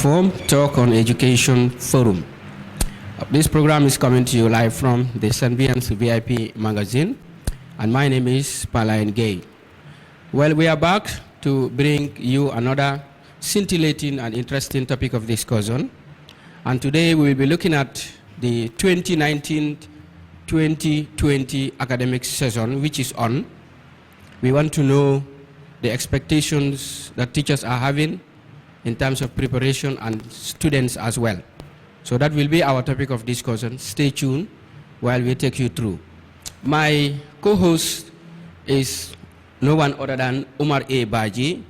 Platform Talk on Education Forum. This program is coming to you live from the St. Vian's VIP magazine, and my name is Palayan Gay. Well, we are back to bring you another scintillating and interesting topic of discussion, and today we will be looking at the 2019-2020 academic session, which is on. We want to know the expectations that teachers are having in terms of preparation and students as well. So that will be our topic of discussion. Stay tuned while we take you through. My co-host is no one other than Omar A. Baji.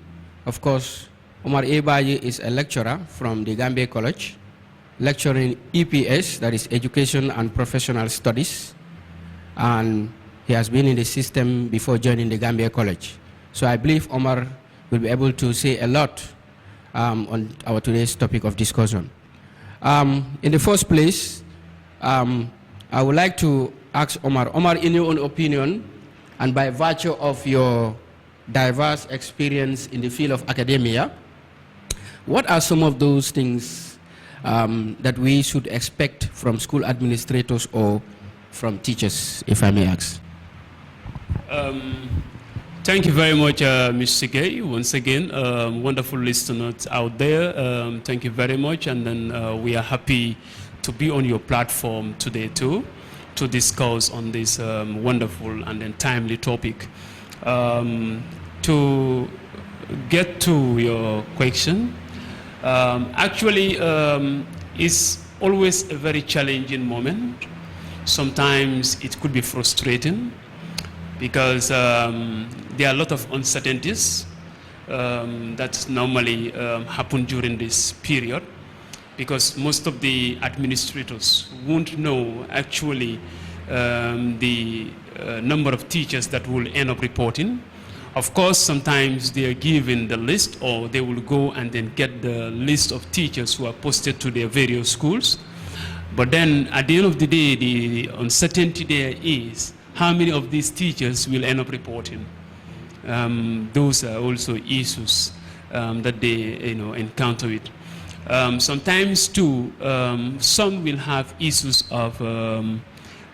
Of course, Omar A. Baji is a lecturer from the Gambia College, lecturing EPS, that is Education and Professional Studies, and he has been in the system before joining the Gambia College. So I believe Omar will be able to say a lot on our today's topic of discussion. In the first place, I would like to ask Omar, in your own opinion, and by virtue of your diverse experience in the field of academia, what are some of those things that we should expect from school administrators or from teachers, if I may ask? Thank you very much, Mr. Gay. Once again, wonderful listeners out there. Thank you very much. And then we are happy to be on your platform today too, to discuss on this wonderful and then timely topic. To get to your question, actually, it's always a very challenging moment. Sometimes it could be frustrating, because there are a lot of uncertainties that normally happen during this period, because most of the administrators won't know actually the number of teachers that will end up reporting. Of course, sometimes they are given the list, or they will go and then get the list of teachers who are posted to their various schools. But then at the end of the day, the uncertainty there is how many of these teachers will end up reporting. Those are also issues that they encounter with. Sometimes too, some will have issues of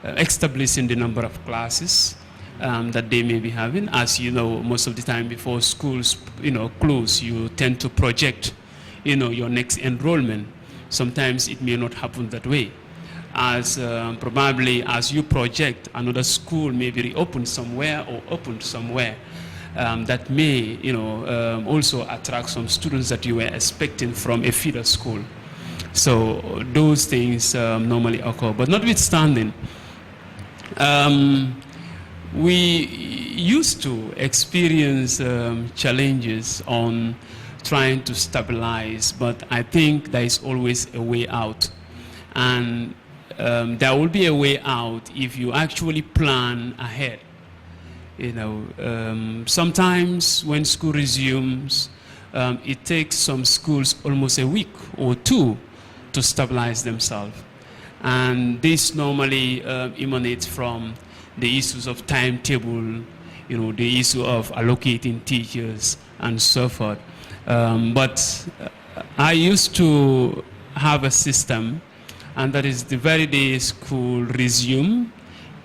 establishing the number of classes that they may be having. As you know, most of the time before schools close, you tend to project your next enrollment. Sometimes it may not happen that way, as probably as you project, another school may be reopened somewhere or opened somewhere that may also attract some students that you were expecting from a feeder school. So those things normally occur. But notwithstanding, we used to experience challenges on trying to stabilize, but I think there is always a way out. And there will be a way out if you actually plan ahead. Sometimes when school resumes, it takes some schools almost a week or two to stabilize themselves. And this normally emanates from the issues of timetable, the issue of allocating teachers and so forth. But I used to have a system, and that is the very day school resume,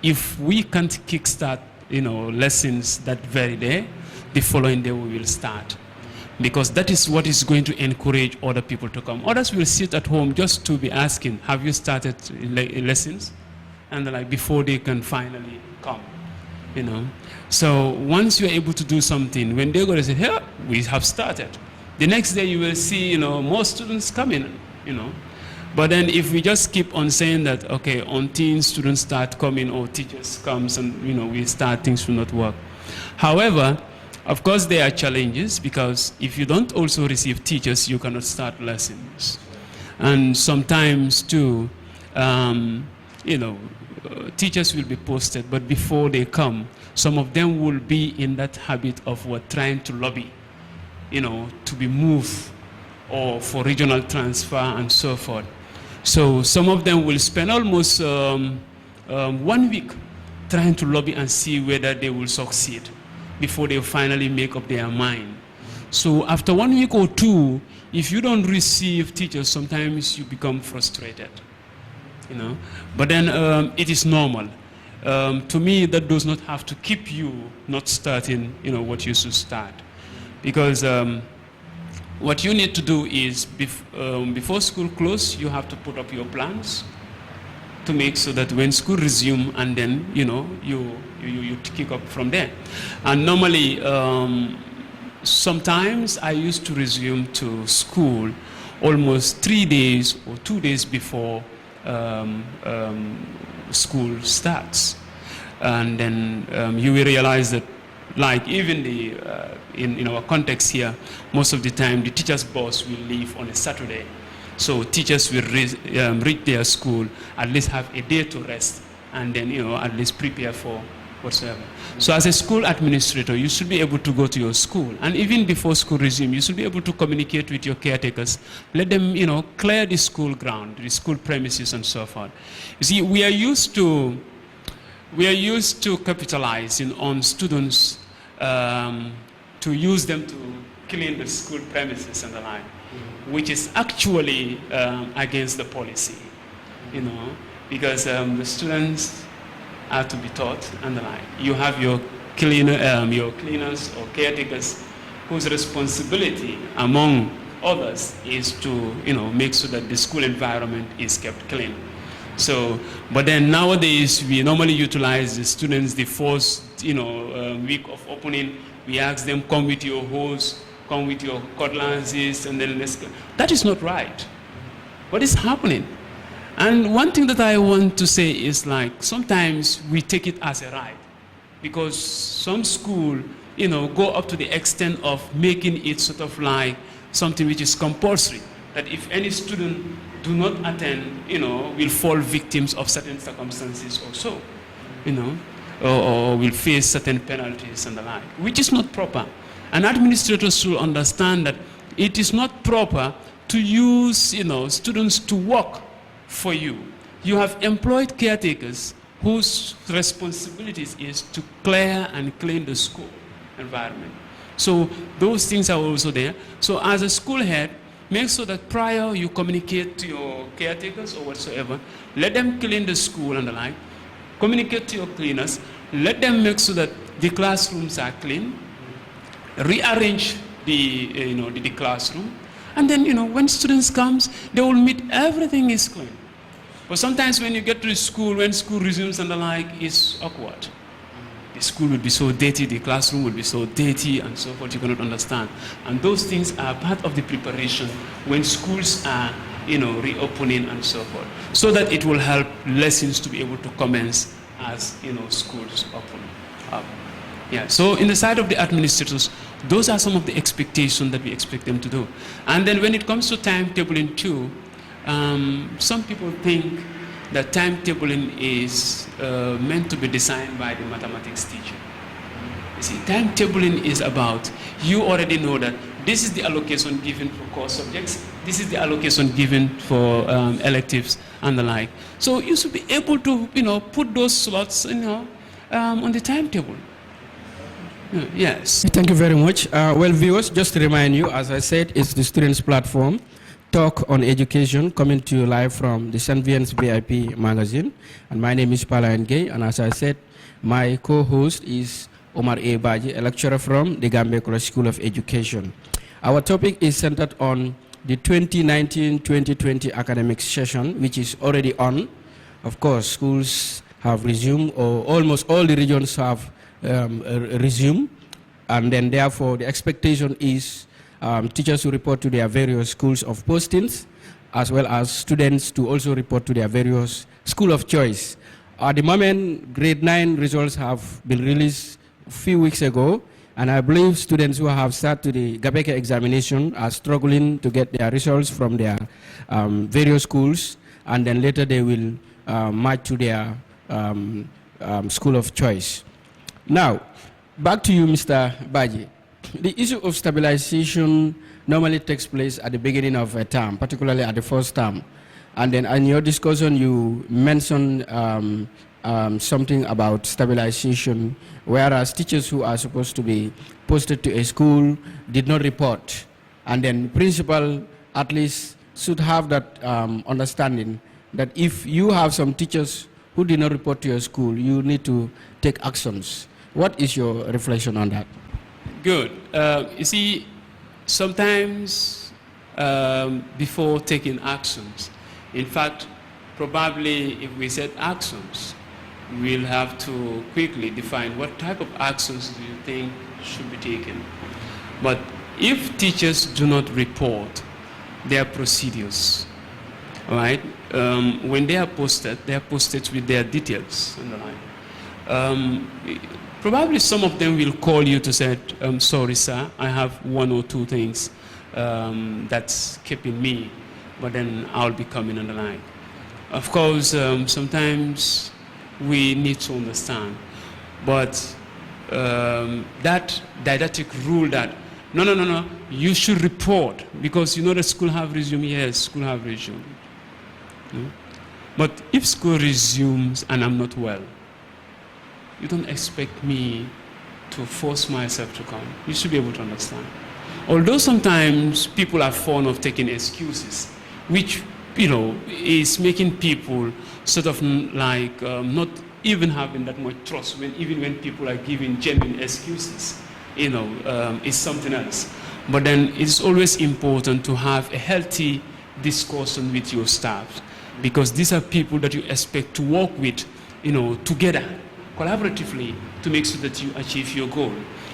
if we can't kickstart lessons that very day, the following day we will start, because that is what is going to encourage other people to come. Others will sit at home just to be asking, have you started lessons? And before they can finally come, So once you're able to do something, when they're going to say, hey, we have started, the next day you will see more students coming, But then if we just keep on saying that, okay, until students start coming or teachers comes and we start, things will not work. However, of course there are challenges, because if you don't also receive teachers, you cannot start lessons. And sometimes too, teachers will be posted, but before they come, some of them will be in that habit of trying to lobby, to be moved or for regional transfer and so forth. So some of them will spend almost 1 week trying to lobby and see whether they will succeed before they finally make up their mind. So after 1 week or two, if you don't receive teachers, sometimes you become frustrated, you know. But then it is normal. To me, that does not have to keep you not starting, you know, what you should start. Because what you need to do is, before school closes, you have to put up your plans to make so that when school resume, and then, you know, you kick up from there. And normally, sometimes I used to resume to school almost 3 days or 2 days before school starts. And then you will realize that, like even in our context here, most of the time the teacher's bus will leave on a Saturday. So teachers will reach their school, at least have a day to rest, and then, you know, at least prepare for whatsoever. So as a school administrator, you should be able to go to your school, and even before school resume, you should be able to communicate with your caretakers, let them, you know, clear the school ground, the school premises, and so forth. You see, we are used to capitalizing on students to use them to clean the school premises and the like, which is actually against the policy, you know, because the students are to be taught and the like. You have your cleaners or caretakers whose responsibility, among others, is to, you know, make sure that the school environment is kept clean. So, but then nowadays we normally utilize the students the first, you know, week of opening. We ask them, come with your hose, come with your cutlasses, and then let's go. That is not right. What is happening? And one thing that I want to say is, like, sometimes we take it as a right, because some school, you know, go up to the extent of making it sort of like something which is compulsory, that if any student do not attend, you know, will fall victims of certain circumstances or so, you know, or will face certain penalties and the like, which is not proper. And administrators should understand that it is not proper to use, you know, students to work for you. You have employed caretakers whose responsibilities is to clear and clean the school environment. So those things are also there. So as a school head, make sure that prior you communicate to your caretakers or whatsoever, let them clean the school and the like, communicate to your cleaners, let them make sure that the classrooms are clean, rearrange the classroom, and then, you know, when students comes, they will meet everything is clean. But sometimes when you get to the school, when school resumes and the like, it's awkward. The school will be so dirty, the classroom will be so dirty, and so forth, you cannot understand. And those things are part of the preparation when schools are, you know, reopening and so forth, so that it will help lessons to be able to commence as, you know, schools open up. Yeah, so in the side of the administrators, those are some of the expectations that we expect them to do. And then when it comes to timetabling too, some people think that timetabling is meant to be designed by the mathematics teacher. You see, timetabling is about, you already know that this is the allocation given for core subjects, this is the allocation given for electives and the like. So you should be able to, you know, put those slots, you know, on the timetable. Yes. Thank you very much. Well, viewers, just to remind you, as I said, it's the Students Platform, Talk on Education, coming to you live from the St. Vincent's VIP magazine. And my name is Pala Ngay, and as I said, my co-host is Omar A. Baji, a lecturer from the Gambia College School of Education. Our topic is centered on the 2019-2020 academic session, which is already on. Of course, schools have resumed, or almost all the regions have resumed, and then therefore the expectation is teachers to report to their various schools of postings, as well as students to also report to their various school of choice. At the moment, grade 9 results have been released a few weeks ago, and I believe students who have started the Gabeka examination are struggling to get their results from their various schools, and then later they will march to their school of choice. Now, back to you, Mr. Baji. The issue of stabilization normally takes place at the beginning of a term, particularly at the first term. And then in your discussion, you mentioned something about stabilization, whereas teachers who are supposed to be posted to a school did not report. And then principal at least should have that understanding that if you have some teachers who did not report to your school, you need to take actions. What is your reflection on that? Good. You see, sometimes before taking actions, in fact, probably if we set actions, we'll have to quickly define what type of actions do you think should be taken. But if teachers do not report their procedures, all right, when they are posted with their details on the line. Probably some of them will call you to say, sorry sir, I have one or two things that's keeping me, but then I'll be coming on the line. Of course, sometimes we need to understand, but that didactic rule that, no, you should report, because you know the school have resumed. Yes, school have resumed. No? But if school resumes and I'm not well, you don't expect me to force myself to come. You should be able to understand. Although sometimes people are fond of taking excuses, which, you know, is making people sort of like not even having that much trust, even when people are giving genuine excuses, you know, it's something else. But then it's always important to have a healthy discussion with your staff, because these are people that you expect to work with, you know, together, collaboratively, to make sure that you achieve your goal.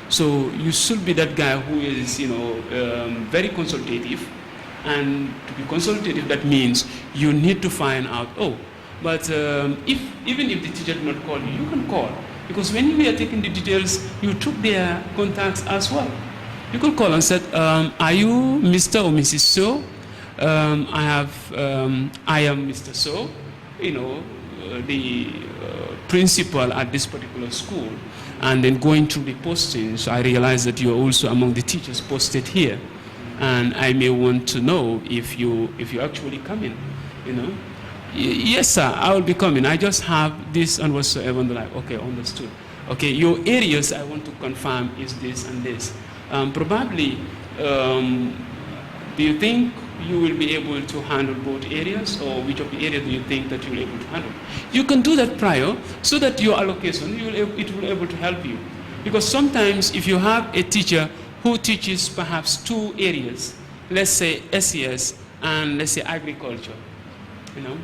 So you should be that guy who is, you know, very consultative. And to be consultative, that means you need to find out, but even if the teacher did not call you, you can call. Because when you are taking the details, you took their contacts as well. You could call and said, are you Mr. or Mrs. So? I am Mr. So, you know, the principal at this particular school. And then going through the postings, I realized that you are also among the teachers posted here. And I may want to know if you actually coming, you know. Yes, sir, I will be coming. I just have this and whatsoever. And they're like, okay, understood. Okay, your areas I want to confirm is this and this. Probably, do you think you will be able to handle both areas, or which of the areas do you think that you'll be able to handle? You can do that prior, so that your allocation, it will be able to help you. Because sometimes if you have a teacher who teaches perhaps two areas, let's say SES and let's say agriculture, you know,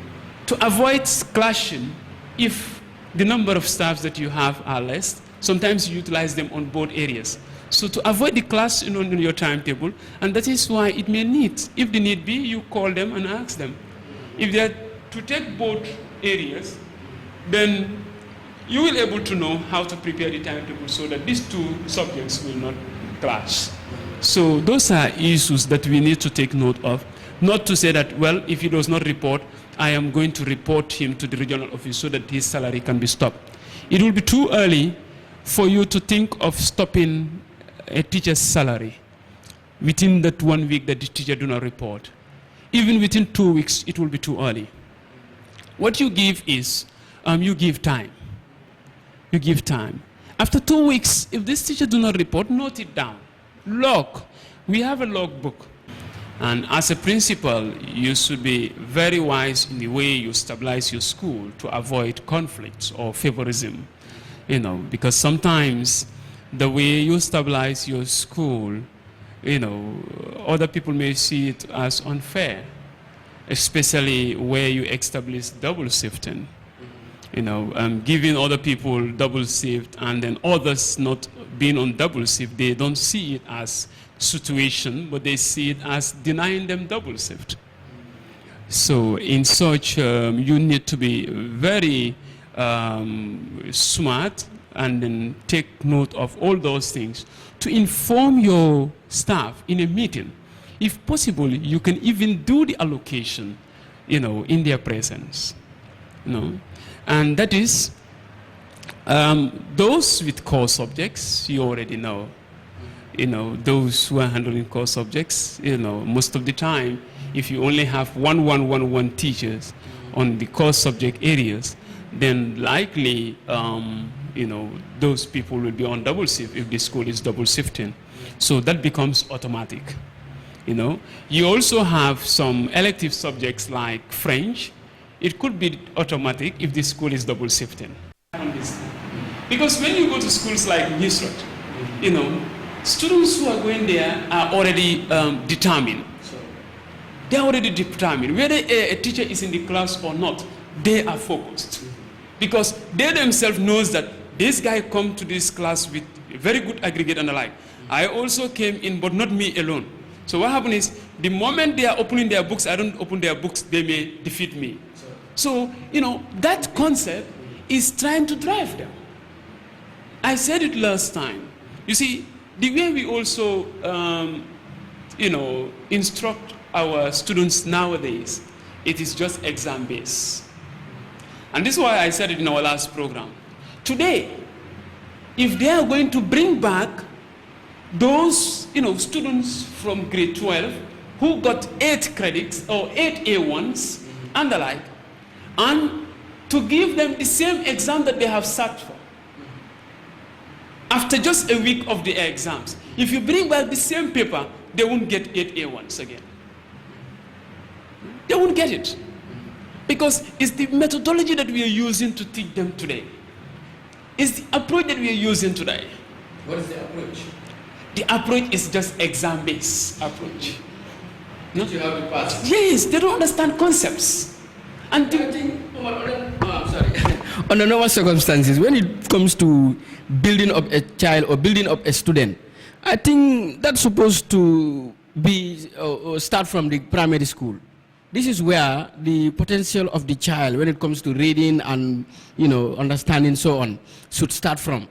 to avoid clashing, if the number of staffs that you have are less, sometimes you utilize them on both areas. So to avoid the clash on your timetable, and that is why it may need, if the need be, you call them and ask them. If they are to take both areas, then you will be able to know how to prepare the timetable so that these two subjects will not clash. So those are issues that we need to take note of. Not to say that, well, if he does not report, I am going to report him to the regional office so that his salary can be stopped. It will be too early for you to think of stopping a teacher's salary within that 1 week that the teacher do not report. Even within 2 weeks, it will be too early. What you give is, you give time. You give time. After 2 weeks, if this teacher do not report, note it down. Log. We have a log book. And as a principal, you should be very wise in the way you stabilize your school to avoid conflicts or favorism. You know, because sometimes the way you stabilize your school, you know, other people may see it as unfair, especially where you establish double shifting. You know, giving other people double shift and then others not being on double shift, they don't see it as situation, but they see it as denying them double shift. So in such, you need to be very smart and then take note of all those things to inform your staff in a meeting. If possible, you can even do the allocation, you know, in their presence. You know? And that is, those with core subjects, you already know. You know, those who are handling core subjects, you know, most of the time, if you only have one teachers on the core subject areas, then likely, you know, those people will be on double shift if the school is double shifting. So that becomes automatic. You know, you also have some elective subjects like French. It could be automatic if the school is double shifting. Because when you go to schools like Nusrat, you know, students who are going there are already determined. They are already determined. Whether a teacher is in the class or not, they are focused. Because they themselves knows that this guy come to this class with very good aggregate and the like. I also came in, but not me alone. So what happens is, the moment they are opening their books, I don't open their books, they may defeat me. So, you know, that concept is trying to drive them. I said it last time. You see, the way we also, you know, instruct our students nowadays, it is just exam-based. And this is why I said it in our last program. Today, if they are going to bring back those, you know, students from grade 12 who got 8 credits or 8 A1s and the like, and to give them the same exam that they have sat for, after just a week of the exams, if you bring back the same paper, they won't get 8 A1s again. They won't get it. Because it's the methodology that we are using to teach them today. It's the approach that we are using today. What is the approach? The approach is just exam-based approach. No? You have to pass. Yes, they don't understand concepts. And under normal circumstances, when it comes to building up a child or building up a student, I think that's supposed to be start from the primary school. This is where the potential of the child, when it comes to reading and, you know, understanding so on, should start from.